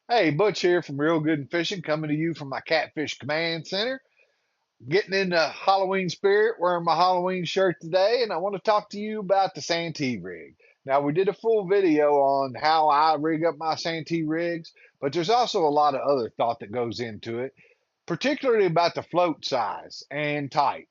Hey, Butch here from Real Good and Fishing, coming to you from my Catfish Command Center. Getting in the Halloween spirit, wearing my Halloween shirt today, and I want to talk to you about the Santee Rig. Now, we did a full video on how I rig up my Santee rigs, but there's also a lot of other thought that goes into it, particularly about the float size and type.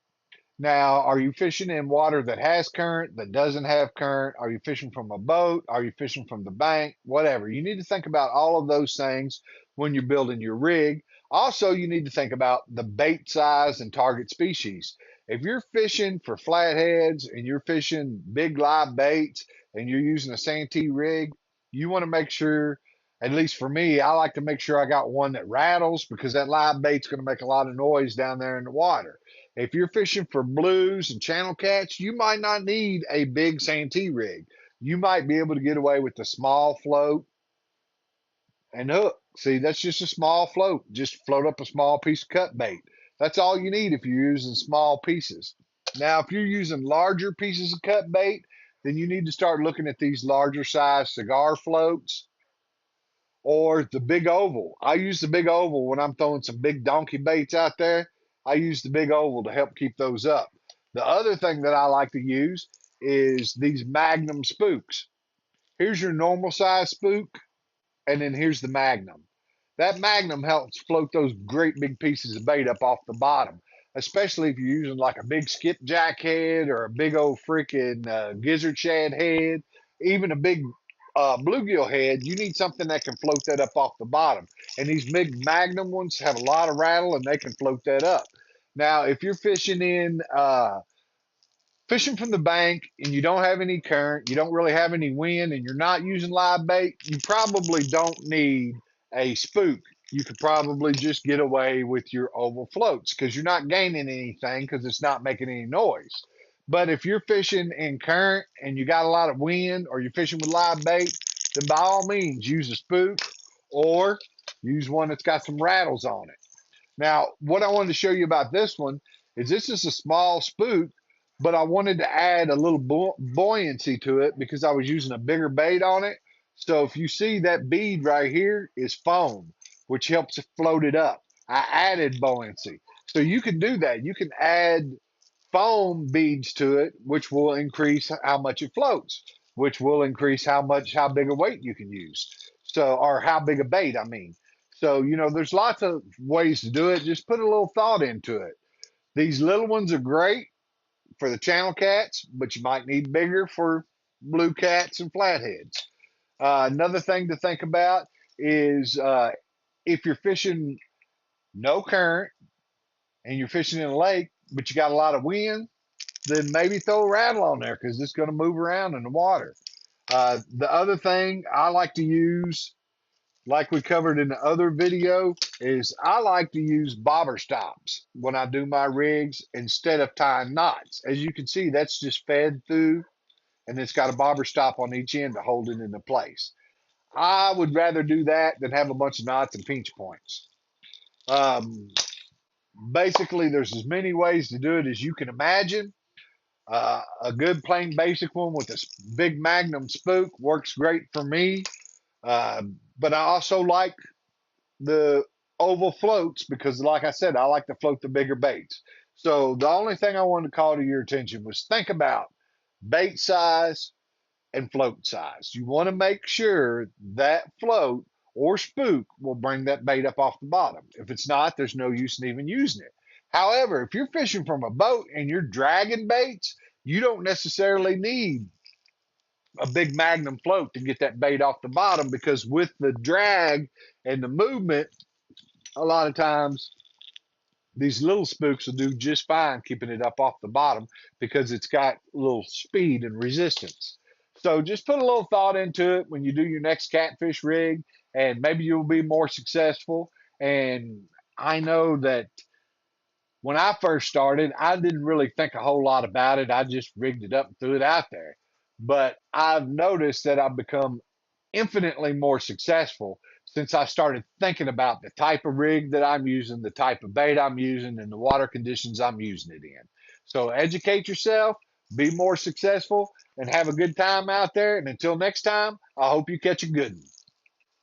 Now, are you fishing in water that has current, that doesn't have current? Are you fishing from a boat? Are you fishing from the bank? Whatever. You need to think about all of those things when you're building your rig. Also, you need to think about the bait size and target species. If you're fishing for flatheads and you're fishing big live baits and you're using a Santee rig, you want to make sure, at least for me, I like to make sure I got one that rattles because that live bait's going to make a lot of noise down there in the water. If you're fishing for blues and channel cats, you might not need a big Santee rig. You might be able to get away with the small float and hook. See, that's just a small float. Just float up a small piece of cut bait. That's all you need if you're using small pieces. Now, if you're using larger pieces of cut bait, then you need to start looking at these larger size cigar floats or the big oval. I use the big oval when I'm throwing some big donkey baits out there. I use the big oval to help keep those up. The other thing that I like to use is these Magnum spooks. Here's your normal size spook, and then here's the Magnum. That Magnum helps float those great big pieces of bait up off the bottom, especially if you're using like a big skipjack head or a big old freaking gizzard shad head, even a big bluegill head. You need something that can float that up off the bottom. And these big Magnum ones have a lot of rattle and they can float that up. Now, if you're fishing from the bank and you don't have any current, you don't really have any wind, and you're not using live bait, you probably don't need a spook. You could probably just get away with your oval floats because you're not gaining anything because it's not making any noise. But if you're fishing in current and you got a lot of wind or you're fishing with live bait, then by all means use a spook or use one that's got some rattles on it. Now, what I wanted to show you about this one is this is a small spook, but I wanted to add a little buoyancy to it because I was using a bigger bait on it. So if you see that bead right here is foam, which helps it float it up. I added buoyancy. So you can do that. You can add foam beads to it, which will increase how much it floats, which will increase how big a weight you can use. So, or how big a bait, I mean. So, there's lots of ways to do it. Just put a little thought into it. These little ones are great for the channel cats, but you might need bigger for blue cats and flatheads. Another thing to think about is if you're fishing no current and you're fishing in a lake, but you got a lot of wind, then maybe throw a rattle on there because it's going to move around in the water. The other thing I like to use, like we covered in the other video, is I like to use bobber stops when I do my rigs instead of tying knots. As you can see, that's just fed through and it's got a bobber stop on each end to hold it into place. I would rather do that than have a bunch of knots and pinch points. Um, Basically, there's as many ways to do it as you can imagine. A good plain basic one with a big Magnum spook works great for me. Uh, but I also like the oval floats because, like I said, I like to float the bigger baits. So the only thing I wanted to call to your attention was think about bait size and float size. You want to make sure that float or spook will bring that bait up off the bottom. If it's not, there's no use in even using it. However, if you're fishing from a boat and you're dragging baits, you don't necessarily need a big Magnum float to get that bait off the bottom because with the drag and the movement, a lot of times these little spooks will do just fine keeping it up off the bottom because it's got a little speed and resistance. So just put a little thought into it when you do your next catfish rig, and maybe you'll be more successful. And I know that when I first started, I didn't really think a whole lot about it. I just rigged it up and threw it out there. But I've noticed that I've become infinitely more successful since I started thinking about the type of rig that I'm using, the type of bait I'm using, and the water conditions I'm using it in. So educate yourself, be more successful, and have a good time out there. And until next time, I hope you catch a good one.